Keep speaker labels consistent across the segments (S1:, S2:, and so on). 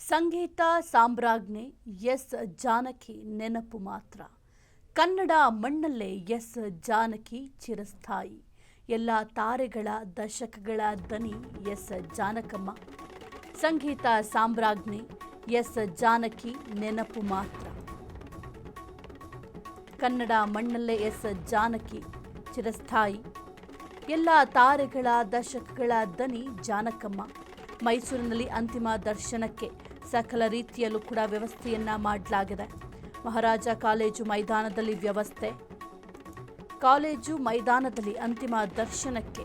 S1: ಸಂಗೀತ ಸಾಮ್ರಾಜ್ಞೆ S Janaki ನೆನಪು ಮಾತ್ರ. Kannada ಮಣ್ಣಲ್ಲೇ S Janaki ಚಿರಸ್ಥಾಯಿ. ಎಲ್ಲ ತಾರೆಗಳ ದಶಕಗಳ ದನಿ ಎಸ್ ಜಾನಕಮ್ಮ. ಸಂಗೀತ ಸಾಮ್ರಾಜ್ಞೆ ಎಸ್ ಜಾನಕಿ ನೆನಪು ಮಾತ್ರ. ಕನ್ನಡ ಮಣ್ಣಲ್ಲೇ ಎಸ್ ಜಾನಕಿ ಚಿರಸ್ಥಾಯಿ. ಎಲ್ಲ ತಾರೆಗಳ ದಶಕಗಳ ದನಿ ಜಾನಕಮ್ಮ. ಮೈಸೂರಿನಲ್ಲಿ ಅಂತಿಮ ದರ್ಶನಕ್ಕೆ ಸಕಲ ರೀತಿಯಲ್ಲೂ ಕೂಡ ವ್ಯವಸ್ಥೆಯನ್ನ ಮಾಡಲಾಗಿದೆ. ಮಹಾರಾಜ ಕಾಲೇಜು ಮೈದಾನದಲ್ಲಿ ವ್ಯವಸ್ಥೆ. ಕಾಲೇಜು ಮೈದಾನದಲ್ಲಿ ಅಂತಿಮ ದರ್ಶನಕ್ಕೆ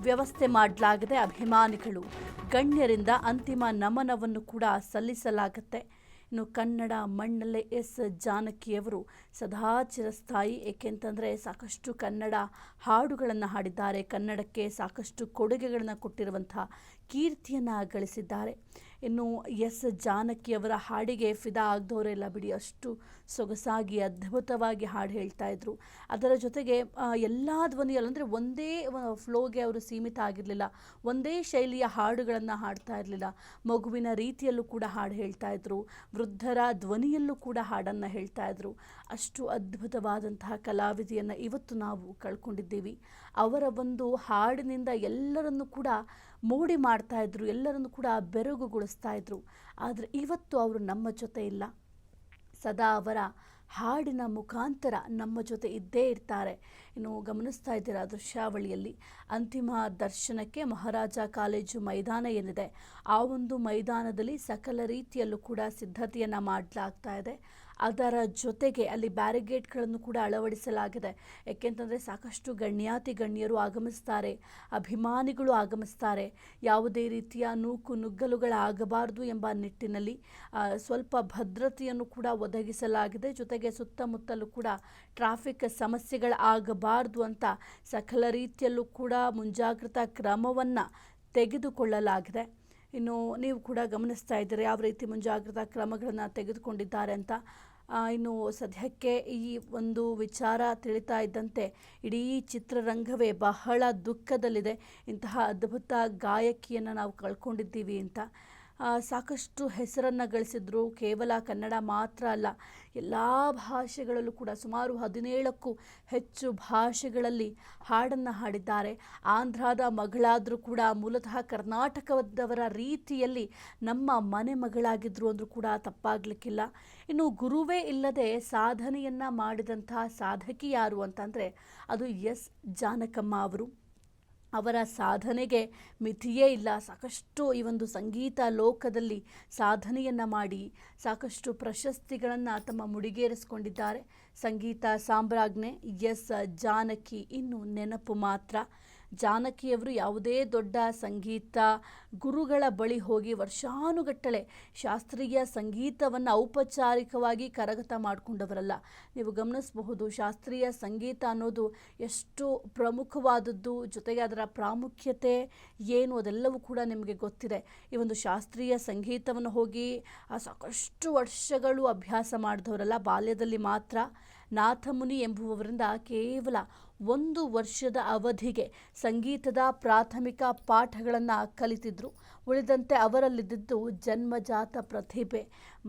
S1: ವ್ಯವಸ್ಥೆ ಮಾಡಲಾಗಿದೆ. ಅಭಿಮಾನಿಗಳು ಗಣ್ಯರಿಂದ ಅಂತಿಮ ನಮನವನ್ನು ಕೂಡ ಸಲ್ಲಿಸಲಾಗುತ್ತೆ. ಇನ್ನು ಕನ್ನಡ ಮಣ್ಣಲ್ಲೇ ಎಸ್ ಜಾನಕಿಯವರು ಸದಾ ಚಿರಸ್ಥಾಯಿ. ಏಕೆಂತಂದರೆ ಸಾಕಷ್ಟು ಕನ್ನಡ ಹಾಡುಗಳನ್ನು ಹಾಡಿದ್ದಾರೆ. ಕನ್ನಡಕ್ಕೆ ಸಾಕಷ್ಟು ಕೊಡುಗೆಗಳನ್ನು ಕೊಟ್ಟಿರುವಂಥ ಕೀರ್ತಿಯನ್ನು ಗಳಿಸಿದ್ದಾರೆ. ಇನ್ನು ಎಸ್ ಜಾನಕಿಯವರ ಹಾಡಿಗೆ ಫಿದಾ ಆಗದವರೆಲ್ಲ ಬಿಡಿ, ಅಷ್ಟು ಸೊಗಸಾಗಿ ಅದ್ಭುತವಾಗಿ ಹಾಡು ಹೇಳ್ತಾ ಇದ್ರು. ಅದರ ಜೊತೆಗೆ ಎಲ್ಲ ಧ್ವನಿಯಲ್ಲಿ ಅಂದರೆ ಒಂದೇ ಫ್ಲೋಗೆ ಅವರು ಸೀಮಿತ ಆಗಿರಲಿಲ್ಲ. ಒಂದೇ ಶೈಲಿಯ ಹಾಡುಗಳನ್ನು ಹಾಡ್ತಾ ಇರಲಿಲ್ಲ. ಮಗುವಿನ ರೀತಿಯಲ್ಲೂ ಕೂಡ ಹಾಡು ಹೇಳ್ತಾ ಇದ್ರು. ವೃದ್ಧರ ಧ್ವನಿಯಲ್ಲೂ ಕೂಡ ಹಾಡನ್ನು ಹೇಳ್ತಾ ಇದ್ರು. ಅಷ್ಟು ಅದ್ಭುತವಾದಂತಹ ಕಲಾವಿದೆಯನ್ನು ಇವತ್ತು ನಾವು ಕಳ್ಕೊಂಡಿದ್ದೀವಿ. ಅವರ ಒಂದು ಹಾಡಿನಿಂದ ಎಲ್ಲರನ್ನು ಕೂಡ ಮೋಡಿ ಮಾಡ್ತಾ ಇದ್ರು, ಎಲ್ಲರನ್ನು ಕೂಡ ಬೆರಗುಗೊಳಿಸ್ತಾ ಇದ್ರು. ಆದರೆ ಇವತ್ತು ಅವರು ನಮ್ಮ ಜೊತೆ ಇಲ್ಲ. ಸದಾ ಅವರ ಹಾಡಿನ ಮುಖಾಂತರ ನಮ್ಮ ಜೊತೆ ಇದ್ದೇ ಇರ್ತಾರೆ. ಇನ್ನು ಗಮನಿಸ್ತಾ ಇದ್ದೀರಾ ದೃಶ್ಯಾವಳಿಯಲ್ಲಿ ಅಂತಿಮ ದರ್ಶನಕ್ಕೆ ಮಹಾರಾಜ ಕಾಲೇಜು ಮೈದಾನ ಏನಿದೆ, ಆ ಒಂದು ಮೈದಾನದಲ್ಲಿ ಸಕಲ ರೀತಿಯಲ್ಲೂ ಕೂಡ ಸಿದ್ಧತೆಯನ್ನು ಮಾಡಲಾಗ್ತಾ ಇದೆ. ಅದರ ಜೊತೆಗೆ ಅಲ್ಲಿ ಬ್ಯಾರಿಗೇಡ್ಗಳನ್ನು ಕೂಡ ಅಳವಡಿಸಲಾಗಿದೆ. ಏಕೆಂತಂದರೆ ಸಾಕಷ್ಟು ಗಣ್ಯಾತಿ ಗಣ್ಯರು ಆಗಮಿಸ್ತಾರೆ, ಅಭಿಮಾನಿಗಳು ಆಗಮಿಸ್ತಾರೆ. ಯಾವುದೇ ರೀತಿಯ ನೂಕು ನುಗ್ಗಲುಗಳಾಗಬಾರದು ಎಂಬ ನಿಟ್ಟಿನಲ್ಲಿ ಸ್ವಲ್ಪ ಭದ್ರತೆಯನ್ನು ಕೂಡ ಒದಗಿಸಲಾಗಿದೆ. ಜೊತೆಗೆ ಸುತ್ತಮುತ್ತಲೂ ಕೂಡ ಟ್ರಾಫಿಕ್ ಸಮಸ್ಯೆಗಳಾಗಬಾರದು ಅಂತ ಸಕಲ ರೀತಿಯಲ್ಲೂ ಕೂಡ ಮುಂಜಾಗ್ರತಾ ಕ್ರಮವನ್ನು ತೆಗೆದುಕೊಳ್ಳಲಾಗಿದೆ. ಇನ್ನು ನೀವು ಕೂಡ ಗಮನಿಸ್ತಾ ಇದ್ದೀರಿ ಯಾವ ರೀತಿ ಮುಂಜಾಗ್ರತಾ ಕ್ರಮಗಳನ್ನು ತೆಗೆದುಕೊಂಡಿದ್ದಾರೆ ಅಂತ. ಇನ್ನು ಸದ್ಯಕ್ಕೆ ಈ ಒಂದು ವಿಚಾರ ತಿಳಿತಾ ಇದ್ದಂತೆ ಇಡೀ ಚಿತ್ರರಂಗವೇ ಬಹಳ ದುಃಖದಲ್ಲಿದೆ. ಇಂತಹ ಅದ್ಭುತ ಗಾಯಕಿಯನ್ನು ನಾವು ಕಳ್ಕೊಂಡಿದ್ದೀವಿ ಅಂತ. ಸಾಕಷ್ಟು ಹೆಸರನ್ನು ಗಳಿಸಿದ್ರು. ಕೇವಲ ಕನ್ನಡ ಮಾತ್ರ ಅಲ್ಲ, ಎಲ್ಲ ಭಾಷೆಗಳಲ್ಲೂ ಕೂಡ ಸುಮಾರು 17ಕ್ಕೂ ಹೆಚ್ಚು ಭಾಷೆಗಳಲ್ಲಿ ಹಾಡನ್ನು ಹಾಡಿದ್ದಾರೆ. ಆಂಧ್ರದ ಮಗಳಾದರೂ ಕೂಡ ಮೂಲತಃ ಕರ್ನಾಟಕದವರ ರೀತಿಯಲ್ಲಿ ನಮ್ಮ ಮನೆ ಮಗಳಾಗಿದ್ದರು ಅಂದರೂ ಕೂಡ ತಪ್ಪಾಗಲಿಕ್ಕಿಲ್ಲ. ಇನ್ನು ಗುರುವೇ ಇಲ್ಲದೆ ಸಾಧನೆಯನ್ನು ಮಾಡಿದಂತಹ ಸಾಧಕಿ ಯಾರು ಅಂತಂದರೆ ಅದು ಎಸ್ ಜಾನಕಮ್ಮ ಅವರು. ಅವರ ಸಾಧನೆಗೆ ಮಿತಿಯೇ ಇಲ್ಲ. ಸಾಕಷ್ಟು ಈ ಒಂದು ಸಂಗೀತ ಲೋಕದಲ್ಲಿ ಸಾಧನೆಯನ್ನು ಮಾಡಿ ಸಾಕಷ್ಟು ಪ್ರಶಸ್ತಿಗಳನ್ನು ತಮ್ಮ ಮುಡಿಗೇರಿಸಿಕೊಂಡಿದ್ದಾರೆ. ಸಂಗೀತ ಸಾಮ್ರಾಜ್ಞೆ ಎಸ್ ಜಾನಕಿ ಇನ್ನು ನೆನಪು ಮಾತ್ರ. ಜಾನಕಿಯವರು ಯಾವುದೇ ದೊಡ್ಡ ಸಂಗೀತ ಗುರುಗಳ ಬಳಿ ಹೋಗಿ ವರ್ಷಾನುಗಟ್ಟಲೆ ಶಾಸ್ತ್ರೀಯ ಸಂಗೀತವನ್ನು ಔಪಚಾರಿಕವಾಗಿ ಕರಗತ ಮಾಡಿಕೊಂಡವರಲ್ಲ. ನೀವು ಗಮನಿಸಬಹುದು, ಶಾಸ್ತ್ರೀಯ ಸಂಗೀತ ಅನ್ನೋದು ಎಷ್ಟು ಪ್ರಮುಖವಾದದ್ದು, ಜೊತೆಗೆ ಅದರ ಪ್ರಾಮುಖ್ಯತೆ ಏನು ಅದೆಲ್ಲವೂ ಕೂಡ ನಿಮಗೆ ಗೊತ್ತಿದೆ. ಈ ಒಂದು ಶಾಸ್ತ್ರೀಯ ಸಂಗೀತವನ್ನು ಹೋಗಿ ಸಾಕಷ್ಟು ವರ್ಷಗಳು ಅಭ್ಯಾಸ ಮಾಡಿದವರಲ್ಲ. ಬಾಲ್ಯದಲ್ಲಿ ಮಾತ್ರ ನಾಥಮುನಿ ಎಂಬುವವರಿಂದ ಕೇವಲ 1 ವರ್ಷದ ಅವಧಿಗೆ ಸಂಗೀತದ ಪ್ರಾಥಮಿಕ ಪಾಠಗಳನ್ನು ಕಲಿತಿದ್ರು. ಉಳಿದಂತೆ ಅವರಲ್ಲಿದ್ದು ಜನ್ಮಜಾತ ಪ್ರತಿಭೆ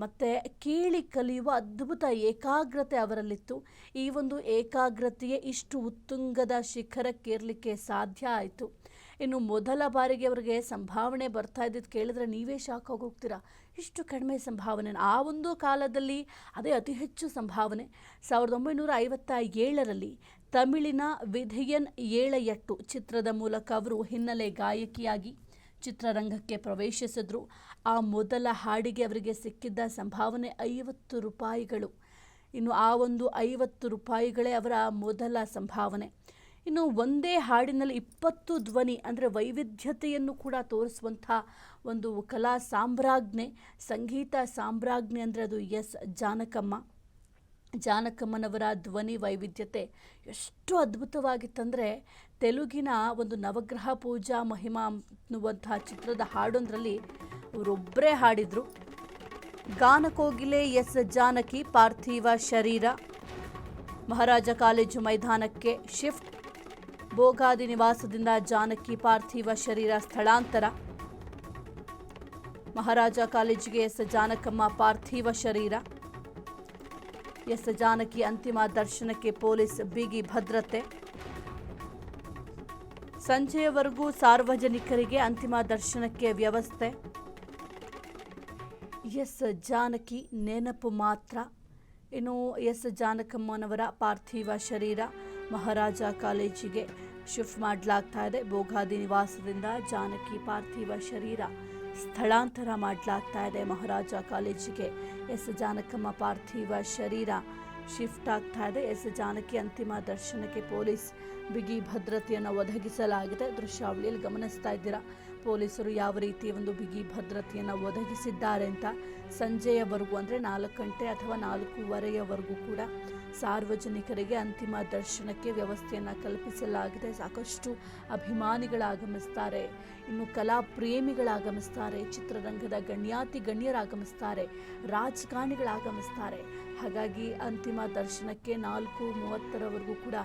S1: ಮತ್ತು ಕೇಳಿ ಕಲಿಯುವ ಅದ್ಭುತ ಏಕಾಗ್ರತೆ ಅವರಲ್ಲಿತ್ತು. ಈ ಒಂದು ಏಕಾಗ್ರತೆಯೇ ಇಷ್ಟು ಉತ್ತುಂಗದ ಶಿಖರಕ್ಕೇರಲಿಕ್ಕೆ ಸಾಧ್ಯ ಆಯಿತು. ಇನ್ನು ಮೊದಲ ಬಾರಿಗೆ ಅವರಿಗೆ ಸಂಭಾವನೆ ಬರ್ತಾ ಇದ್ದಿದ್ದು ಕೇಳಿದ್ರೆ ನೀವೇ ಶಾಕ್ ಆಗೋಗ್ತೀರಾ. ಇಷ್ಟು ಕಡಿಮೆ ಸಂಭಾವನೆ ಆ ಒಂದು ಕಾಲದಲ್ಲಿ ಅದೇ ಅತಿ ಹೆಚ್ಚು ಸಂಭಾವನೆ. 1957ರಲ್ಲಿ ತಮಿಳಿನ ವಿಧಿಯನ್ ಏಳೆಯಟ್ಟು ಚಿತ್ರದ ಮೂಲಕ ಅವರು ಹಿನ್ನೆಲೆ ಗಾಯಕಿಯಾಗಿ ಚಿತ್ರರಂಗಕ್ಕೆ ಪ್ರವೇಶಿಸಿದ್ರು. ಆ ಮೊದಲ ಹಾಡಿಗೆ ಅವರಿಗೆ ಸಿಕ್ಕಿದ್ದ ಸಂಭಾವನೆ 50 ರೂಪಾಯಿಗಳು. ಇನ್ನು ಆ ಒಂದು 50 ರೂಪಾಯಿಗಳೇ ಅವರ ಮೊದಲ ಸಂಭಾವನೆ. ಇನ್ನು ಒಂದೇ ಹಾಡಿನಲ್ಲಿ 20 ಧ್ವನಿ ಅಂದರೆ ವೈವಿಧ್ಯತೆಯನ್ನು ಕೂಡ ತೋರಿಸುವಂಥ ಒಂದು ಕಲಾ ಸಾಮ್ರಾಜ್ಞೆ, ಸಂಗೀತ ಸಾಮ್ರಾಜ್ಞೆ ಅಂದರೆ ಅದು ಎಸ್ ಜಾನಕಮ್ಮ. ಜಾನಕಮ್ಮನವರ ಧ್ವನಿ ವೈವಿಧ್ಯತೆ ಎಷ್ಟು ಅದ್ಭುತವಾಗಿತ್ತಂದರೆ ತೆಲುಗಿನ ಒಂದು ನವಗ್ರಹ ಪೂಜಾ ಮಹಿಮಾ ಅನ್ನುವಂಥ ಚಿತ್ರದ ಹಾಡೊಂದರಲ್ಲಿ ಅವರೊಬ್ಬರೇ ಹಾಡಿದರು. ಗಾನಕೋಗಿಲೆ ಎಸ್ ಜಾನಕಿ ಪಾರ್ಥಿವ ಶರೀರ ಮಹಾರಾಜ ಕಾಲೇಜು ಮೈದಾನಕ್ಕೆ ಶಿಫ್ಟ್. ಭೋಗಾದಿ ನಿವಾಸದಿಂದ ಜಾನಕಿ ಪಾರ್ಥಿವ ಶರೀರ ಸ್ಥಳಾಂತರ. ಮಹಾರಾಜ ಕಾಲೇಜಿಗೆ ಎಸ್ ಜಾನಕಮ್ಮ ಪಾರ್ಥಿವ ಶರೀರ. ಎಸ್ ಜಾನಕಿ ಅಂತಿಮ ದರ್ಶನಕ್ಕೆ ಪೊಲೀಸ್ ಬಿಗಿ ಭದ್ರತೆ. ಸಂಜೆಯವರೆಗೂ ಸಾರ್ವಜನಿಕರಿಗೆ ಅಂತಿಮ ದರ್ಶನಕ್ಕೆ ವ್ಯವಸ್ಥೆ. ಎಸ್ ಜಾನಕಿ ನೆನಪು ಮಾತ್ರ. ಇನ್ನು ಎಸ್ ಜಾನಕಮ್ಮನವರ ಪಾರ್ಥಿವ ಶರೀರ ಮಹಾರಾಜ ಕಾಲೇಜಿಗೆ ಶಿಫ್ಟ್ ಮಾಡಲಾಗ್ತಾ ಇದೆ. ಬೋಗಾದಿ ನಿವಾಸದಿಂದ ಜಾನಕಿ ಪಾರ್ಥಿವ ಶರೀರ ಸ್ಥಳಾಂತರ ಮಾಡಲಾಗ್ತಾ ಇದೆ ಮಹಾರಾಜ ಕಾಲೇಜಿಗೆ. ಎಸ್ ಜಾನಕಮ್ಮ ಪಾರ್ಥಿವ ಶರೀರ ಶಿಫ್ಟ್ ಆಗ್ತಾ ಇದೆ. ಎಸ್ ಜಾನಕಿ ಅಂತಿಮ ದರ್ಶನಕ್ಕೆ ಪೊಲೀಸ್ ಬಿಗಿ ಭದ್ರತೆಯನ್ನು ಒದಗಿಸಲಾಗಿದೆ. ದೃಶ್ಯಾವಳಿಯಲ್ಲಿ ಗಮನಿಸ್ತಾ ಇದ್ದೀರಾ ಪೊಲೀಸರು ಯಾವ ರೀತಿ ಒಂದು ಬಿಗಿ ಭದ್ರತೆಯನ್ನು ಒದಗಿಸಿದ್ದಾರೆ ಅಂತ. ಸಂಜೆಯವರೆಗೂ ಅಂದರೆ 4 ಗಂಟೆ ಅಥವಾ 4:15ವರೆಗೂ ಕೂಡ ಸಾರ್ವಜನಿಕರಿಗೆ ಅಂತಿಮ ದರ್ಶನಕ್ಕೆ ವ್ಯವಸ್ಥೆಯನ್ನು ಕಲ್ಪಿಸಲಾಗಿದೆ. ಸಾಕಷ್ಟು ಅಭಿಮಾನಿಗಳಾಗಮಿಸ್ತಾರೆ, ಇನ್ನು ಕಲಾ ಪ್ರೇಮಿಗಳಾಗಮಿಸ್ತಾರೆ, ಚಿತ್ರರಂಗದ ಗಣ್ಯರಾಗಮಿಸ್ತಾರೆ, ರಾಜಕಾರಣಿಗಳಾಗಮಿಸ್ತಾರೆ. ಹಾಗಾಗಿ ಅಂತಿಮ ದರ್ಶನಕ್ಕೆ 4:30ರವರೆಗೂ ಕೂಡ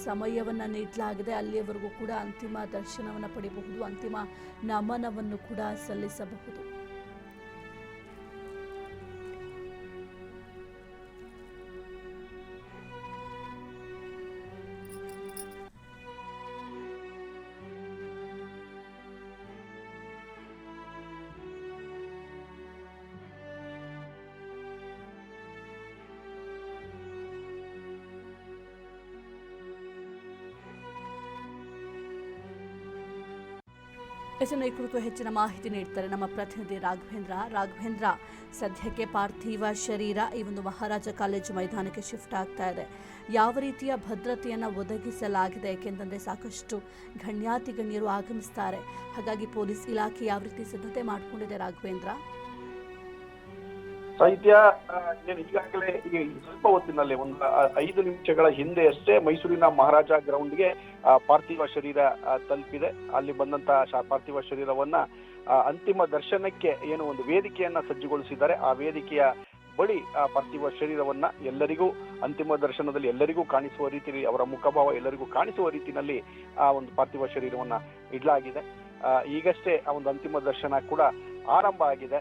S1: ಸಮಯವನ್ನು ನೀಡಲಾಗಿದೆ. ಅಲ್ಲಿಯವರೆಗೂ ಕೂಡ ಅಂತಿಮ ದರ್ಶನವನ್ನು ಪಡೆಯಬಹುದು, ಅಂತಿಮ ನಮನವನ್ನು ಕೂಡ ಸಲ್ಲಿಸಬಹುದು. ಈ ಕುರಿತು ಹೆಚ್ಚಿನ ಮಾಹಿತಿ ನೀಡ್ತಾರೆ ನಮ್ಮ ಪ್ರತಿನಿಧಿ ರಾಘವೇಂದ್ರ. ಸದ್ಯಕ್ಕೆ ಪಾರ್ಥಿವ ಶರೀರ ಈ ಒಂದು ಮಹಾರಾಜ ಕಾಲೇಜು ಮೈದಾನಕ್ಕೆ ಶಿಫ್ಟ್ ಆಗ್ತಾ ಇದೆ. ಯಾವ ರೀತಿಯ ಭದ್ರತೆಯನ್ನು ಒದಗಿಸಲಾಗಿದೆ? ಏಕೆಂದರೆ ಸಾಕಷ್ಟು ಗಣ್ಯರು ಆಗಮಿಸ್ತಾರೆ. ಹಾಗಾಗಿ ಪೊಲೀಸ್ ಇಲಾಖೆ ಯಾವ ರೀತಿ ಸಿದ್ಧತೆ ಮಾಡಿಕೊಂಡಿದೆ ರಾಘವೇಂದ್ರ?
S2: ಸಾಹಿತ್ಯ ಈಗಾಗಲೇ ಸ್ವಲ್ಪ ಹೊತ್ತಿನಲ್ಲಿ ಒಂದು 5 ನಿಮಿಷಗಳ ಹಿಂದೆ ಅಷ್ಟೇ ಮೈಸೂರಿನ ಮಹಾರಾಜ ಗ್ರೌಂಡ್ಗೆ ಪಾರ್ಥಿವ ಶರೀರ ತಲುಪಿದೆ. ಅಲ್ಲಿ ಬಂದಂತಹ ಪಾರ್ಥಿವ ಶರೀರವನ್ನ ಅಂತಿಮ ದರ್ಶನಕ್ಕೆ ಏನು ಒಂದು ವೇದಿಕೆಯನ್ನ ಸಜ್ಜುಗೊಳಿಸಿದ್ದಾರೆ. ಆ ವೇದಿಕೆಯ ಬಳಿ ಪಾರ್ಥಿವ ಶರೀರವನ್ನ ಎಲ್ಲರಿಗೂ ಅಂತಿಮ ದರ್ಶನದಲ್ಲಿ ಎಲ್ಲರಿಗೂ ಕಾಣಿಸುವ ರೀತಿಯಲ್ಲಿ, ಅವರ ಮುಖಭಾವ ಎಲ್ಲರಿಗೂ ಕಾಣಿಸುವ ರೀತಿಯಲ್ಲಿ ಆ ಒಂದು ಪಾರ್ಥಿವ ಶರೀರವನ್ನ ಇಡಲಾಗಿದೆ. ಈಗಷ್ಟೇ ಆ ಒಂದು ಅಂತಿಮ ದರ್ಶನ ಕೂಡ ಆರಂಭ ಆಗಿದೆ.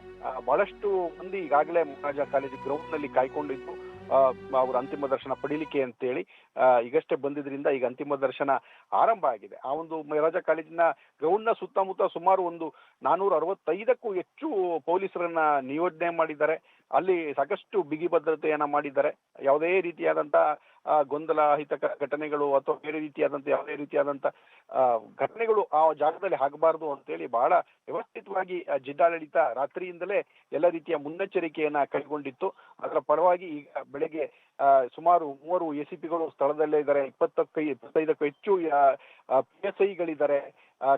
S2: ಬಹಳಷ್ಟು ಮಂದಿ ಈಗಾಗಲೇ ಮಹಾರಾಜ ಕಾಲೇಜು ಗ್ರೌಂಡ್ ನಲ್ಲಿ ಕಾಯ್ಕೊಂಡಿದ್ದು ಅವರ ಅಂತಿಮ ದರ್ಶನ ಪಡೀಲಿಕ್ಕೆ ಅಂತೇಳಿ ಈಗಷ್ಟೇ ಬಂದಿದ್ರಿಂದ ಈಗ ಅಂತಿಮ ದರ್ಶನ ಆರಂಭ ಆಗಿದೆ. ಆ ಒಂದು ಮಹಾರಾಜ ಕಾಲೇಜಿನ ಗ್ರೌಂಡ್ ನ ಸುತ್ತಮುತ್ತ ಸುಮಾರು ಒಂದು 465ಕ್ಕೂ ಹೆಚ್ಚು ಪೊಲೀಸರನ್ನ ನಿಯೋಜನೆ ಮಾಡಿದ್ದಾರೆ. ಅಲ್ಲಿ ಸಾಕಷ್ಟು ಬಿಗಿ ಭದ್ರತೆಯನ್ನ ಮಾಡಿದ್ದಾರೆ. ಯಾವುದೇ ರೀತಿಯಾದಂತ ಗೊಂದಲ ಅಹಿತಕರ ಘಟನೆಗಳು ಅಥವಾ ಬೇರೆ ರೀತಿಯಾದಂತ ಯಾವುದೇ ರೀತಿಯಾದಂತ ಘಟನೆಗಳು ಆ ಜಾಗದಲ್ಲಿ ಆಗಬಾರದು ಅಂತೇಳಿ ಬಹಳ ವ್ಯವಸ್ಥಿತವಾಗಿ ಜಿಲ್ಲಾಡಳಿತ ರಾತ್ರಿಯಿಂದಲೇ ಎಲ್ಲ ರೀತಿಯ ಮುನ್ನೆಚ್ಚರಿಕೆಯನ್ನ ಕೈಗೊಂಡಿತ್ತು. ಅದರ ಪರವಾಗಿ ಈಗ ಬೆಳಗ್ಗೆ ಸುಮಾರು 3 ಎಸಿಪಿಗಳು ಸ್ಥಳದಲ್ಲೇ ಇದ್ದಾರೆ. 25ಕ್ಕೂ ಹೆಚ್ಚು PSIಗಳಿದ್ದಾರೆ,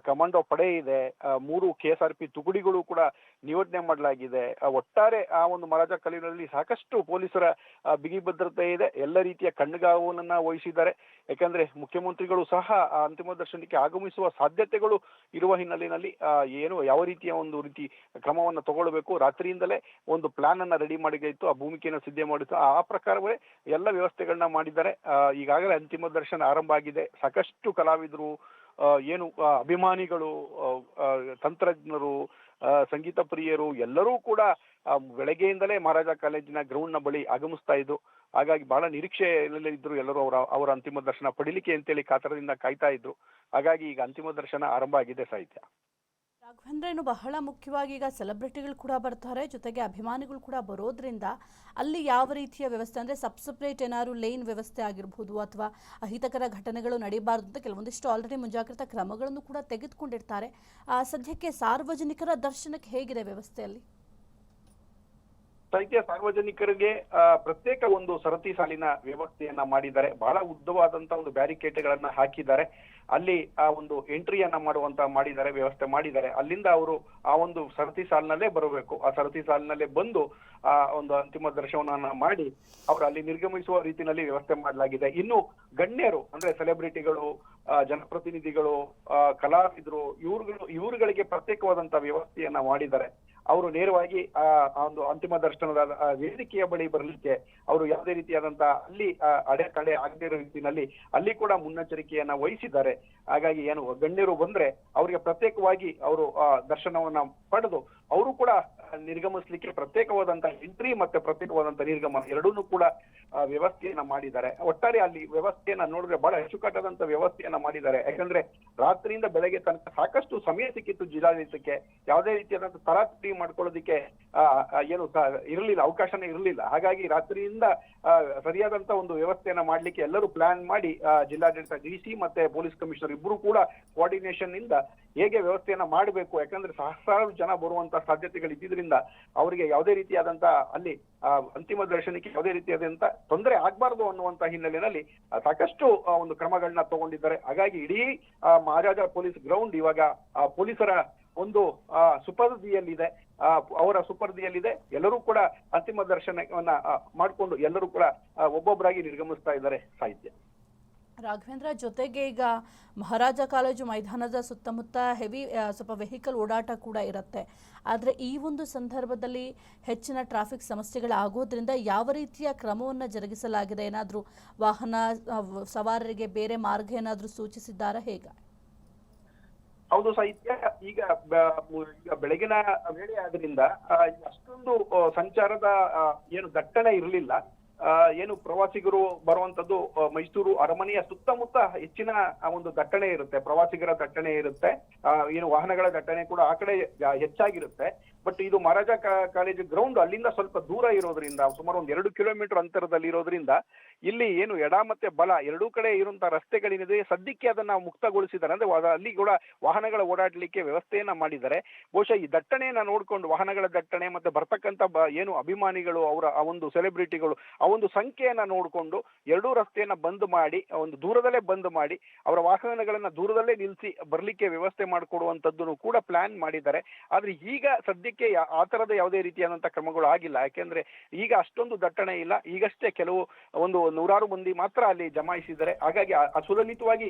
S2: ಕಮಾಂಡೋ ಪಡೆ ಇದೆ, 3 KSRP ತುಕಡಿಗಳು ಕೂಡ ನಿಯೋಜನೆ ಮಾಡಲಾಗಿದೆ. ಒಟ್ಟಾರೆ ಆ ಒಂದು ಮಹಾರಾಜ ಕಾಲೇಜಿನಲ್ಲಿ ಸಾಕಷ್ಟು ಪೊಲೀಸರ ಬಿಗಿ ಭದ್ರತೆ ಇದೆ. ಎಲ್ಲ ರೀತಿಯ ಕಣ್ಗಾವಲನ್ನ ವಹಿಸಿದ್ದಾರೆ. ಯಾಕಂದ್ರೆ ಮುಖ್ಯಮಂತ್ರಿಗಳು ಸಹ ಅಂತಿಮ ದರ್ಶನಕ್ಕೆ ಆಗಮಿಸುವ ಸಾಧ್ಯತೆಗಳು ಇರುವ ಹಿನ್ನೆಲೆಯಲ್ಲಿ ಯಾವ ರೀತಿಯ ಒಂದು ಕ್ರಮವನ್ನು ತಗೊಳ್ಬೇಕು, ರಾತ್ರಿಯಿಂದಲೇ ಒಂದು ಪ್ಲಾನ್ ಅನ್ನ ರೆಡಿ ಮಾಡಿತ್ತು, ಆ ಭೂಮಿಕೆಯನ್ನು ಸಿದ್ಧ ಮಾಡಿತ್ತು. ಆ ಪ್ರಕಾರವೇ ಎಲ್ಲ ವ್ಯವಸ್ಥೆಗಳನ್ನ ಮಾಡಿದ್ದಾರೆ. ಈಗಾಗಲೇ ಅಂತಿಮ ದರ್ಶನ ಆರಂಭ ಆಗಿದೆ. ಸಾಕಷ್ಟು ಕಲಾವಿದರು, ಅಭಿಮಾನಿಗಳು, ತಂತ್ರಜ್ಞರು, ಸಂಗೀತ ಪ್ರಿಯರು ಎಲ್ಲರೂ ಕೂಡ ಬೆಳಗ್ಗೆಯಿಂದಲೇ ಮಹಾರಾಜ ಕಾಲೇಜಿನ ಗ್ರೌಂಡ್ ನ ಬಳಿ ಆಗಮಿಸ್ತಾ ಇದ್ರು. ಹಾಗಾಗಿ ಬಹಳ ನಿರೀಕ್ಷೆಯಲ್ಲಿ ಇದ್ರು ಎಲ್ಲರೂ ಅವರ ಅಂತಿಮ ದರ್ಶನ ಪಡಿಲಿಕ್ಕೆ ಅಂತೇಳಿ ಕಾತರದಿಂದ ಕಾಯ್ತಾ ಇದ್ರು. ಹಾಗಾಗಿ ಈಗ ಅಂತಿಮ ದರ್ಶನ ಆರಂಭ ಆಗಿದೆ. ಸಾಹಿತ್ಯ
S1: ರಾಘವೇಂದ್ರ, ಇನ್ನು ಬಹಳ ಮುಖ್ಯವಾಗಿ ಈಗ ಸೆಲೆಬ್ರಿಟಿಗಳು ಕೂಡ ಬರ್ತಾರೆ, ಜೊತೆಗೆ ಅಭಿಮಾನಿಗಳು ಕೂಡ ಬರೋದ್ರಿಂದ ಅಲ್ಲಿ ಯಾವ ರೀತಿಯ ವ್ಯವಸ್ಥೆ ಅಂದರೆ ಸಪ್ರೇಟ್ ಏನಾದ್ರು ಲೇನ್ ವ್ಯವಸ್ಥೆ ಆಗಿರ್ಬೋದು ಅಥವಾ ಅಹಿತಕರ ಘಟನೆಗಳು ನಡೀಬಾರ್ದು ಅಂತ ಕೆಲವೊಂದಿಷ್ಟು ಆಲ್ರೆಡಿ ಮುಂಜಾಗ್ರತಾ ಕ್ರಮಗಳನ್ನು ಕೂಡ ತೆಗೆದುಕೊಂಡಿರ್ತಾರೆ. ಸದ್ಯಕ್ಕೆ ಸಾರ್ವಜನಿಕರ ದರ್ಶನಕ್ಕೆ ಹೇಗಿದೆ ವ್ಯವಸ್ಥೆಯಲ್ಲಿ?
S2: ಸಾಹಿತ್ಯ ಸಾರ್ವಜನಿಕರಿಗೆ ಪ್ರತ್ಯೇಕ ಒಂದು ಸರತಿ ಸಾಲಿನ ವ್ಯವಸ್ಥೆಯನ್ನ ಮಾಡಿದ್ದಾರೆ. ಬಹಳ ಉದ್ದವಾದಂತ ಒಂದು ಬ್ಯಾರಿಕೇಡ್ಗಳನ್ನ ಹಾಕಿದ್ದಾರೆ. ಅಲ್ಲಿ ಆ ಒಂದು ಎಂಟ್ರಿಯನ್ನ ಮಾಡಿದ್ದಾರೆ, ವ್ಯವಸ್ಥೆ ಮಾಡಿದ್ದಾರೆ. ಅಲ್ಲಿಂದ ಅವರು ಆ ಒಂದು ಸರತಿ ಸಾಲಿನಲ್ಲೇ ಬರಬೇಕು. ಆ ಸರತಿ ಸಾಲಿನಲ್ಲೇ ಬಂದು ಆ ಒಂದು ಅಂತಿಮ ದರ್ಶನವನ್ನ ಮಾಡಿ ಅವರು ಅಲ್ಲಿ ನಿರ್ಗಮಿಸುವ ರೀತಿಯಲ್ಲಿ ವ್ಯವಸ್ಥೆ ಮಾಡಲಾಗಿದೆ. ಇನ್ನು ಗಣ್ಯರು ಅಂದ್ರೆ ಸೆಲೆಬ್ರಿಟಿಗಳು, ಜನಪ್ರತಿನಿಧಿಗಳು, ಕಲಾವಿದರು, ಇವರುಗಳಿಗೆ ಪ್ರತ್ಯೇಕವಾದಂತಹ ವ್ಯವಸ್ಥೆಯನ್ನ ಮಾಡಿದ್ದಾರೆ. ಅವರು ನೇರವಾಗಿ ಆ ಒಂದು ಅಂತಿಮ ದರ್ಶನದ ವೇದಿಕೆಯ ಬಳಿ ಬರಲಿಕ್ಕೆ ಅವರು ಯಾವುದೇ ರೀತಿಯಾದಂತಹ ಅಲ್ಲಿ ಅಡೆತಡೆ ಆಗದೇ ಇರೋ ರೀತಿಯಲ್ಲಿ ಅಲ್ಲಿ ಕೂಡ ಮುನ್ನೆಚ್ಚರಿಕೆಯನ್ನ ವಹಿಸಿದ್ದಾರೆ. ಹಾಗಾಗಿ ಗಣ್ಯರು ಬಂದ್ರೆ ಅವರಿಗೆ ಪ್ರತ್ಯೇಕವಾಗಿ ಅವರು ದರ್ಶನವನ್ನ ಪಡೆದು ಅವರು ಕೂಡ ನಿರ್ಗಮಿಸ್ಲಿಕ್ಕೆ ಪ್ರತ್ಯೇಕವಾದಂತಹ ಎಂಟ್ರಿ ಮತ್ತೆ ಪ್ರತ್ಯೇಕವಾದಂತಹ ನಿರ್ಗಮನ ಎರಡನ್ನೂ ಕೂಡ ವ್ಯವಸ್ಥೆಯನ್ನ ಮಾಡಿದ್ದಾರೆ. ಒಟ್ಟಾರೆ ಅಲ್ಲಿ ವ್ಯವಸ್ಥೆಯನ್ನ ನೋಡಿದ್ರೆ ಬಹಳ ಅಚ್ಚುಕಟ್ಟಾದಂತ ವ್ಯವಸ್ಥೆಯನ್ನ ಮಾಡಿದ್ದಾರೆ. ಯಾಕಂದ್ರೆ ರಾತ್ರಿಯಿಂದ ಬೆಳಗ್ಗೆ ತನಕ ಸಾಕಷ್ಟು ಸಮಯ ಸಿಕ್ಕಿತ್ತು ಜಿಲ್ಲಾಡಳಿತಕ್ಕೆ, ಯಾವುದೇ ರೀತಿಯಾದಂತಹ ತರಾತುರಿ ಮಾಡ್ಕೊಳ್ಳೋದಿಕ್ಕೆ ಇರಲಿಲ್ಲ, ಅವಕಾಶನೇ ಇರಲಿಲ್ಲ. ಹಾಗಾಗಿ ರಾತ್ರಿಯಿಂದ ಸರಿಯಾದಂತ ಒಂದು ವ್ಯವಸ್ಥೆಯನ್ನ ಮಾಡ್ಲಿಕ್ಕೆ ಎಲ್ಲರೂ ಪ್ಲಾನ್ ಮಾಡಿ ಜಿಲ್ಲಾಡಳಿತ ಡಿಸಿ ಮತ್ತೆ ಪೊಲೀಸ್ ಕಮಿಷನರ್ ಇಬ್ಬರು ಕೂಡ ಕೋಆರ್ಡಿನೇಷನ್ ಇಂದ ಹೇಗೆ ವ್ಯವಸ್ಥೆಯನ್ನ ಮಾಡಬೇಕು, ಯಾಕಂದ್ರೆ ಸಹಸ್ರಾರು ಜನ ಬರುವಂತ ಸಾಧ್ಯತೆಗಳು ಇದ್ದಿದ್ರಿಂದ ಅವರಿಗೆ ಯಾವುದೇ ರೀತಿಯಾದಂತ ಅಲ್ಲಿ ಅಂತಿಮ ದರ್ಶನಕ್ಕೆ ಯಾವುದೇ ರೀತಿಯಾದಂತ ತೊಂದರೆ ಆಗ್ಬಾರ್ದು ಅನ್ನುವಂತ ಹಿನ್ನೆಲೆಯಲ್ಲಿ ಸಾಕಷ್ಟು ಒಂದು ಕ್ರಮಗಳನ್ನ ತಗೊಂಡಿದ್ದಾರೆ. ಹಾಗಾಗಿ ಇಡೀ ಮಹಾರಾಜ ಪೊಲೀಸ್ ಗ್ರೌಂಡ್ ಇವಾಗ ಪೊಲೀಸರ ಒಂದು ಸುಪರ್ದಿಯಲ್ಲಿದೆ, ಅವರ ಸುಪರ್ದಿಯಲ್ಲಿದೆ. ಎಲ್ಲರೂ ಕೂಡ ಅಂತಿಮ ದರ್ಶನವನ್ನ ಮಾಡಿಕೊಂಡು ಎಲ್ಲರೂ ಕೂಡ ಒಬ್ಬೊಬ್ಬರಾಗಿ ನಿರ್ಗಮಿಸ್ತಾ ಇದ್ದಾರೆ. ಸಾಹಿತ್ಯ
S1: ರಾಘವೇಂದ್ರ, ಜೊತೆಗೆ ಈಗ ಮಹಾರಾಜ ಕಾಲೇಜು ಮೈದಾನದ ಸುತ್ತಮುತ್ತ ಹೆವಿ ಸ್ವಲ್ಪ ವೆಹಿಕಲ್ ಓಡಾಟ ಕೂಡ ಇರುತ್ತೆ. ಆದರೆ ಈ ಒಂದು ಸಂದರ್ಭದಲ್ಲಿ ಹೆಚ್ಚಿನ ಟ್ರಾಫಿಕ್ ಸಮಸ್ಯೆಗಳಾಗೋದ್ರಿಂದ ಯಾವ ರೀತಿಯ ಕ್ರಮವನ್ನು ಜರುಗಿಸಲಾಗಿದೆ? ಏನಾದರೂ ವಾಹನ ಸವಾರರಿಗೆ ಬೇರೆ ಮಾರ್ಗ ಏನಾದರೂ ಸೂಚಿಸಿದ್ದಾರಾ, ಹೇಗೆ?
S2: ಹೌದು ಸಾಹಿತ್ಯ, ಈಗ ಬೆಳಗಿನ ವೇಳೆ ಆದ್ರಿಂದ ಅಷ್ಟೊಂದು ಸಂಚಾರದ ಏನು ದಟ್ಟಣೆ ಇರಲಿಲ್ಲ. ಏನು ಪ್ರವಾಸಿಗರು ಬರುವಂತದ್ದು ಮೈಸೂರು ಅರಮನೆಯ ಸುತ್ತಮುತ್ತ ಹೆಚ್ಚಿನ ಒಂದು ದಟ್ಟಣೆ ಇರುತ್ತೆ, ಪ್ರವಾಸಿಗರ ದಟ್ಟಣೆ ಇರುತ್ತೆ. ಏನು ವಾಹನಗಳ ದಟ್ಟಣೆ ಕೂಡ ಆ ಕಡೆ ಹೆಚ್ಚಾಗಿರುತ್ತೆ. ಬಟ್ ಇದು ಮಹಾರಾಜ ಕಾಲೇಜು ಗ್ರೌಂಡ್ ಅಲ್ಲಿಂದ ಸ್ವಲ್ಪ ದೂರ ಇರೋದ್ರಿಂದ, ಸುಮಾರು ಒಂದು 2 ಕಿಲೋಮೀಟರ್ ಅಂತರದಲ್ಲಿ ಇರೋದ್ರಿಂದ ಇಲ್ಲಿ ಏನು ಎಡ ಮತ್ತೆ ಬಲ ಎರಡೂ ಕಡೆ ಇರುವಂತಹ ರಸ್ತೆಗಳೇನಿದೆ ಸದ್ಯಕ್ಕೆ ಅದನ್ನ ಮುಕ್ತಗೊಳಿಸಿದ್ದಾರೆ. ಅಂದ್ರೆ ಅಲ್ಲಿ ಕೂಡ ವಾಹನಗಳ ಓಡಾಡ್ಲಿಕ್ಕೆ ವ್ಯವಸ್ಥೆಯನ್ನ ಮಾಡಿದ್ದಾರೆ. ಬಹುಶಃ ಈ ದಟ್ಟಣೆಯನ್ನ ನೋಡ್ಕೊಂಡು, ವಾಹನಗಳ ದಟ್ಟಣೆ ಮತ್ತೆ ಬರ್ತಕ್ಕಂಥ ಏನು ಅಭಿಮಾನಿಗಳು, ಅವರ ಆ ಒಂದು ಸೆಲೆಬ್ರಿಟಿಗಳು ಆ ಒಂದು ಸಂಖ್ಯೆಯನ್ನ ನೋಡಿಕೊಂಡು ಎರಡೂ ರಸ್ತೆಯನ್ನ ಬಂದ್ ಮಾಡಿ, ಒಂದು ದೂರದಲ್ಲೇ ಬಂದ್ ಮಾಡಿ ಅವರ ವಾಹನಗಳನ್ನ ದೂರದಲ್ಲೇ ನಿಲ್ಲಿಸಿ ಬರ್ಲಿಕ್ಕೆ ವ್ಯವಸ್ಥೆ ಮಾಡಿಕೊಡುವಂತದ್ದನ್ನು ಕೂಡ ಪ್ಲಾನ್ ಮಾಡಿದ್ದಾರೆ. ಆದ್ರೆ ಈಗ ಸದ್ಯಕ್ಕೆ ಆ ತರದ ಯಾವುದೇ ರೀತಿಯಾದಂತಹ ಕ್ರಮಗಳು ಆಗಿಲ್ಲ. ಯಾಕೆಂದ್ರೆ ಈಗ ಅಷ್ಟೊಂದು ದಟ್ಟಣೆ ಇಲ್ಲ. ಈಗಷ್ಟೇ ಕೆಲವು ಒಂದು 100 ಮಂದಿ ಮಾತ್ರ ಅಲ್ಲಿ ಜಮಾಯಿಸಿದ್ದಾರೆ. ಹಾಗಾಗಿ ಸುಲಲಿತವಾಗಿ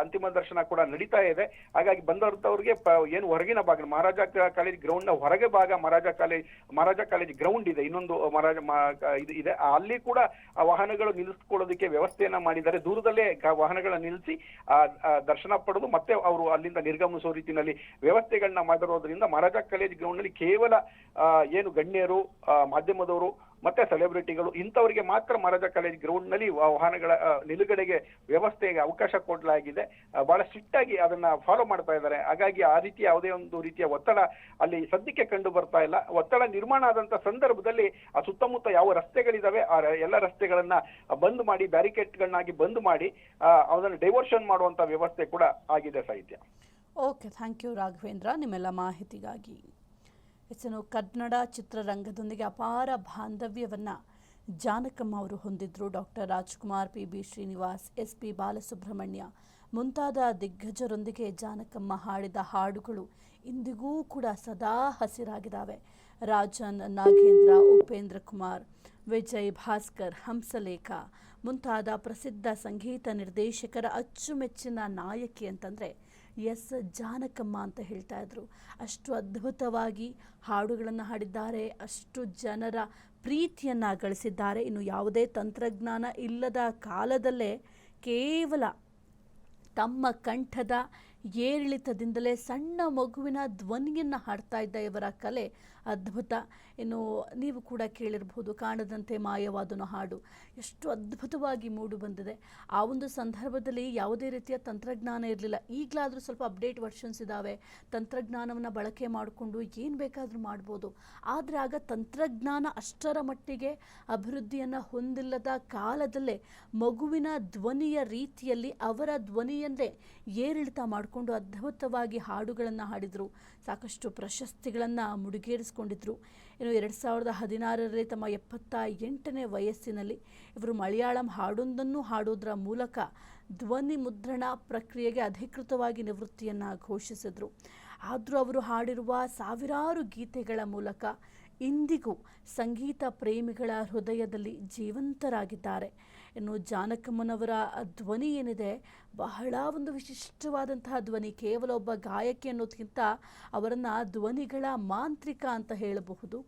S2: ಅಂತಿಮ ದರ್ಶನ ಕೂಡ ನಡೀತಾ ಇದೆ. ಹಾಗಾಗಿ ಬಂದವರಿಗೆ ಏನು ಹೊರಗಿನ ಭಾಗ ಮಹಾರಾಜ ಕಾಲೇಜ್ ಗ್ರೌಂಡ್ ನ ಹೊರಗೆ ಭಾಗ ಮಹಾರಾಜ ಕಾಲೇಜ್ ಗ್ರೌಂಡ್ ಇದೆ, ಇನ್ನೊಂದು ಇದೆ, ಅಲ್ಲಿ ಕೂಡ ವಾಹನಗಳು ನಿಲ್ಲಿಸ್ಕೊಳ್ಳೋದಕ್ಕೆ ವ್ಯವಸ್ಥೆಯನ್ನ ಮಾಡಿದ್ದಾರೆ. ದೂರದಲ್ಲೇ ವಾಹನಗಳನ್ನ ನಿಲ್ಲಿಸಿ ದರ್ಶನ ಪಡೆದು ಮತ್ತೆ ಅವರು ಅಲ್ಲಿಂದ ನಿರ್ಗಮಿಸೋ ರೀತಿಯಲ್ಲಿ ವ್ಯವಸ್ಥೆಗಳನ್ನ ಮಾಡಿರೋದ್ರಿಂದ ಮಹಾರಾಜ ಕಾಲೇಜ್ ಗ್ರೌಂಡ್ ನಲ್ಲಿ ಕೇವಲ ಏನು ಗಣ್ಯರು, ಮಾಧ್ಯಮದವರು ಮತ್ತೆ ಸೆಲೆಬ್ರಿಟಿಗಳು ಇಂಥವರಿಗೆ ಮಾತ್ರ ಮಹಾರಾಜ ಕಾಲೇಜ್ ಗ್ರೌಂಡ್ ನಲ್ಲಿ ವಾಹನಗಳ ನಿಲುಗಡೆಗೆ ವ್ಯವಸ್ಥೆಗೆ ಅವಕಾಶ ಕೊಡಲಾಗಿದೆ. ಬಹಳ ಸ್ಟ್ರಿಕ್ಟ್ ಆಗಿ ಅದನ್ನ ಫಾಲೋ ಮಾಡ್ತಾ ಇದ್ದಾರೆ. ಹಾಗಾಗಿ ಆ ರೀತಿಯ ಯಾವುದೇ ಒಂದು ರೀತಿಯ ಒತ್ತಡ ಅಲ್ಲಿ ಸದ್ಯಕ್ಕೆ ಕಂಡು ಬರ್ತಾ ಇಲ್ಲ. ಒತ್ತಡ ನಿರ್ಮಾಣ ಆದಂತ ಸಂದರ್ಭದಲ್ಲಿ ಆ ಸುತ್ತಮುತ್ತ ಯಾವ ರಸ್ತೆಗಳಿದಾವೆ ಆ ಎಲ್ಲ ರಸ್ತೆಗಳನ್ನ ಬಂದ್ ಮಾಡಿ, ಬ್ಯಾರಿಕೇಡ್ಗಳನ್ನಾಗಿ ಬಂದ್ ಮಾಡಿ ಅದನ್ನು ಡೈವರ್ಷನ್ ಮಾಡುವಂತ ವ್ಯವಸ್ಥೆ ಕೂಡ ಆಗಿದೆ. ಸಾಹಿತ್ಯ.
S1: ಓಕೆ, ಥ್ಯಾಂಕ್ ಯು ರಾಘವೇಂದ್ರ ನಿಮ್ಮೆಲ್ಲ ಮಾಹಿತಿಗಾಗಿ. ಇನ್ನು ಕನ್ನಡ ಚಿತ್ರರಂಗದೊಂದಿಗೆ ಅಪಾರ ಬಾಂಧವ್ಯವನ್ನು ಜಾನಕಮ್ಮ ಅವರು ಹೊಂದಿದ್ರು. Doctor Rajkumar, PB Srinivas, SP Balasubrahmanyam ಮುಂತಾದ ದಿಗ್ಗಜರೊಂದಿಗೆ ಜಾನಕಮ್ಮ ಹಾಡಿದ ಹಾಡುಗಳು ಇಂದಿಗೂ ಕೂಡ ಸದಾ ಹಸಿರಾಗಿದ್ದಾವೆ. ರಾಜನ್, ನಾಗೇಂದ್ರ, ಉಪೇಂದ್ರ ಕುಮಾರ್, ವಿಜಯ್ ಭಾಸ್ಕರ್, ಹಂಸಲೇಖ ಮುಂತಾದ ಪ್ರಸಿದ್ಧ ಸಂಗೀತ ನಿರ್ದೇಶಕರ ಅಚ್ಚುಮೆಚ್ಚಿನ ನಾಯಕಿ ಅಂತಂದರೆ ಜಾನಕಮ್ಮ ಅಂತ ಹೇಳ್ತಾ ಇದ್ರು. ಅಷ್ಟು ಅದ್ಭುತವಾಗಿ ಹಾಡುಗಳನ್ನು ಹಾಡಿದ್ದಾರೆ, ಅಷ್ಟು ಜನರ ಪ್ರೀತಿಯನ್ನು ಗಳಿಸಿದ್ದಾರೆ. ಇನ್ನು ಯಾವುದೇ ತಂತ್ರಜ್ಞಾನ ಇಲ್ಲದ ಕಾಲದಲ್ಲೇ ಕೇವಲ ತಮ್ಮ ಕಂಠದ ಏರಿಳಿತದಿಂದಲೇ ಸಣ್ಣ ಮಗುವಿನ ಧ್ವನಿಯನ್ನು ಹಾಡ್ತಾ ಇದ್ದ ಇವರ ಕಲೆ ಅದ್ಭುತ. ಇನ್ನು ನೀವು ಕೂಡ ಕೇಳಿರ್ಬೋದು, ಕಾಣದಂತೆ ಮಾಯವಾದನು ಹಾಡು ಎಷ್ಟು ಅದ್ಭುತವಾಗಿ ಮೂಡು ಬಂದಿದೆ. ಆ ಒಂದು ಸಂದರ್ಭದಲ್ಲಿ ಯಾವುದೇ ರೀತಿಯ ತಂತ್ರಜ್ಞಾನ ಇರಲಿಲ್ಲ. ಈಗಲಾದರೂ ಸ್ವಲ್ಪ ಅಪ್ಡೇಟ್ ವರ್ಷನ್ಸ್ ಇದ್ದಾವೆ, ತಂತ್ರಜ್ಞಾನವನ್ನು ಬಳಕೆ ಮಾಡಿಕೊಂಡು ಏನು ಬೇಕಾದರೂ ಮಾಡ್ಬೋದು. ಆದರೆ ಆಗ ತಂತ್ರಜ್ಞಾನ ಅಷ್ಟರ ಮಟ್ಟಿಗೆ ಅಭಿವೃದ್ಧಿಯನ್ನು ಹೊಂದಿಲ್ಲದ ಕಾಲದಲ್ಲೇ ಮಗುವಿನ ಧ್ವನಿಯ ರೀತಿಯಲ್ಲಿ ಅವರ ಧ್ವನಿಯನ್ನೇ ಏರಿಳಿತ ಮಾಡಿಕೊಂಡು ಅದ್ಭುತವಾಗಿ ಹಾಡುಗಳನ್ನು ಹಾಡಿದರು. ಸಾಕಷ್ಟು ಪ್ರಶಸ್ತಿಗಳನ್ನು ಮುಡಿಗೇರಿಸಿಕೊಂಡಿದ್ರು. ಇನ್ನು 2016ರಲ್ಲಿ ತಮ್ಮ 78ನೇ ವಯಸ್ಸಿನಲ್ಲಿ ಇವರು ಮಲಯಾಳಂ ಹಾಡೊಂದನ್ನು ಹಾಡೋದರ ಮೂಲಕ ಧ್ವನಿ ಮುದ್ರಣ ಪ್ರಕ್ರಿಯೆಗೆ ಅಧಿಕೃತವಾಗಿ ನಿವೃತ್ತಿಯನ್ನು ಘೋಷಿಸಿದರು. ಆದರೂ ಅವರು ಹಾಡಿರುವ ಸಾವಿರಾರು ಗೀತೆಗಳ ಮೂಲಕ ಇಂದಿಗೂ ಸಂಗೀತ ಪ್ರೇಮಿಗಳ ಹೃದಯದಲ್ಲಿ ಜೀವಂತರಾಗಿದ್ದಾರೆ. ಇನ್ನು ಜಾನಕಮ್ಮನವರ ಧ್ವನಿ ಏನಿದೆ ಬಹಳ ಒಂದು ವಿಶಿಷ್ಟವಾದಂತಹ ಧ್ವನಿ. ಕೇವಲ ಒಬ್ಬ ಗಾಯಕಿ ಅನ್ನೋದಕ್ಕಿಂತ ಅವರನ್ನು ಧ್ವನಿಗಳ ಮಾಂತ್ರಿಕ ಅಂತ ಹೇಳಬಹುದು.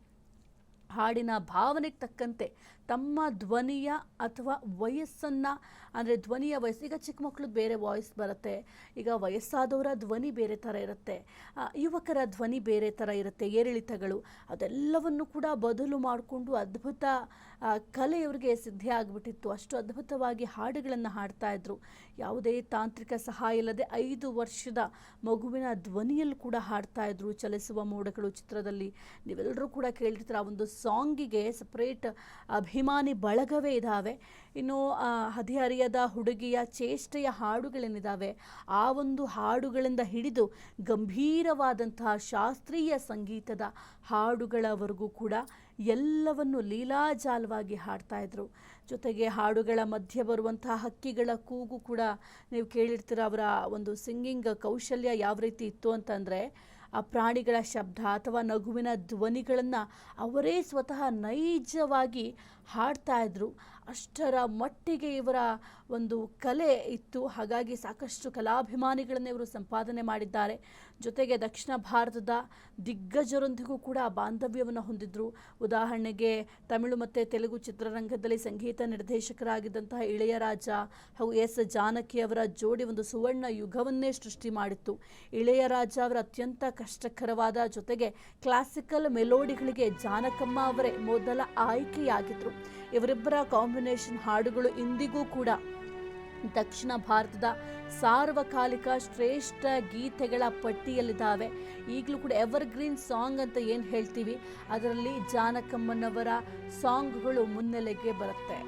S1: ಹಾಡಿನ ಭಾವನೆಗೆ ತಕ್ಕಂತೆ ತಮ್ಮ ಧ್ವನಿಯ ಅಥವಾ ವಯಸ್ಸನ್ನು, ಅಂದರೆ ಧ್ವನಿಯ ವಯಸ್ಸು, ಈಗ ಚಿಕ್ಕ ಮಕ್ಕಳದ್ದು ಬೇರೆ ವಾಯ್ಸ್ ಬರುತ್ತೆ, ಈಗ ವಯಸ್ಸಾದವರ ಧ್ವನಿ ಬೇರೆ ಥರ ಇರುತ್ತೆ, ಯುವಕರ ಧ್ವನಿ ಬೇರೆ ಥರ ಇರುತ್ತೆ, ಏರಿಳಿತಗಳು ಅದೆಲ್ಲವನ್ನು ಕೂಡ ಬದಲು ಮಾಡಿಕೊಂಡು ಅದ್ಭುತ ಕಲೆ ಇವರಿಗೆ ಸಿದ್ಧಿ ಆಗಿಬಿಟ್ಟಿತ್ತು. ಅಷ್ಟು ಅದ್ಭುತವಾಗಿ ಹಾಡುಗಳನ್ನು ಹಾಡ್ತಾಯಿದ್ರು. ಯಾವುದೇ ತಾಂತ್ರಿಕ ಸಹಾಯ ಇಲ್ಲದೆ 5 ವರ್ಷದ ಮಗುವಿನ ಧ್ವನಿಯಲ್ಲಿ ಕೂಡ ಹಾಡ್ತಾಯಿದ್ರು. ಚಲಿಸುವ ಮೋಡಗಳು ಚಿತ್ರದಲ್ಲಿ ನೀವೆಲ್ಲರೂ ಕೂಡ ಕೇಳಿರ್ತೀರ. ಆ ಒಂದು ಸಾಂಗಿಗೆ ಸಪ್ರೇಟ್ ಅಭಿಮಾನಿ ಬಳಗವೇ ಇದ್ದಾವೆ. ಇನ್ನು ಹದಿಹರಿಯದ ಹುಡುಗಿಯ ಚೇಷ್ಟೆಯ ಹಾಡುಗಳೇನಿದ್ದಾವೆ, ಆ ಒಂದು ಹಾಡುಗಳಿಂದ ಹಿಡಿದು ಗಂಭೀರವಾದಂತಹ ಶಾಸ್ತ್ರೀಯ ಸಂಗೀತದ ಹಾಡುಗಳವರೆಗೂ ಕೂಡ ಎಲ್ಲವನ್ನು ಲೀಲಾಜಾಲವಾಗಿ ಹಾಡ್ತಾಯಿದ್ರು. ಜೊತೆಗೆ ಹಾಡುಗಳ ಮಧ್ಯೆ ಬರುವಂತಹ ಹಕ್ಕಿಗಳ ಕೂಗು ಕೂಡ ನೀವು ಕೇಳಿರ್ತೀರ. ಅವರ ಒಂದು ಸಿಂಗಿಂಗ್ ಕೌಶಲ್ಯ ಯಾವ ರೀತಿ ಇತ್ತು ಅಂತಂದರೆ, ಆ ಪ್ರಾಣಿಗಳ ಶಬ್ದ ಅಥವಾ ನಗುವಿನ ಧ್ವನಿಗಳನ್ನು ಅವರೇ ಸ್ವತಃ ನೈಜವಾಗಿ ಹಾಡ್ತಾಯಿದ್ರು. ಅಷ್ಟರ ಮಟ್ಟಿಗೆ ಇವರ ಒಂದು ಕಲೆ ಇತ್ತು. ಹಾಗಾಗಿ ಸಾಕಷ್ಟು ಕಲಾಭಿಮಾನಿಗಳನ್ನು ಇವರು ಸಂಪಾದನೆ ಮಾಡಿದ್ದಾರೆ. ಜೊತೆಗೆ ದಕ್ಷಿಣ ಭಾರತದ ದಿಗ್ಗಜರೊಂದಿಗೂ ಕೂಡ ಬಾಂಧವ್ಯವನ್ನು ಹೊಂದಿದ್ರು. ಉದಾಹರಣೆಗೆ ತಮಿಳು ಮತ್ತು ತೆಲುಗು ಚಿತ್ರರಂಗದಲ್ಲಿ ಸಂಗೀತ ನಿರ್ದೇಶಕರಾಗಿದ್ದಂತಹ ಇಳೆಯರಾಜ ಹಾಗೂ ಎಸ್ ಜಾನಕಿ ಅವರ ಜೋಡಿ ಒಂದು ಸುವರ್ಣ ಯುಗವನ್ನೇ ಸೃಷ್ಟಿ ಮಾಡಿತ್ತು. ಇಳೆಯರಾಜ ಅವರ ಅತ್ಯಂತ ಕಷ್ಟಕರವಾದ ಜೊತೆಗೆ ಕ್ಲಾಸಿಕಲ್ ಮೆಲೋಡಿಗಳಿಗೆ ಜಾನಕಮ್ಮ ಅವರೇ ಮೊದಲ ಆಯ್ಕೆಯಾಗಿದ್ದರು. ಇವರಿಬ್ಬರ ಕಾಂಬಿನೇಷನ್ ಹಾಡುಗಳು ಇಂದಿಗೂ ಕೂಡ ದಕ್ಷಿಣ ಭಾರತದ ಸಾರ್ವಕಾಲಿಕ ಶ್ರೇಷ್ಠ ಗೀತೆಗಳ ಪಟ್ಟಿಯಲ್ಲಿದ್ದಾವೆ. ಈಗಲೂ ಕೂಡ ಎವರ್ಗ್ರೀನ್ ಸಾಂಗ್ ಅಂತ ಏನು ಹೇಳ್ತೀವಿ, ಅದರಲ್ಲಿ ಜಾನಕಮ್ಮನವರ ಸಾಂಗ್ಗಳು ಮುನ್ನೆಲೆಗೆ ಬರುತ್ತೆ.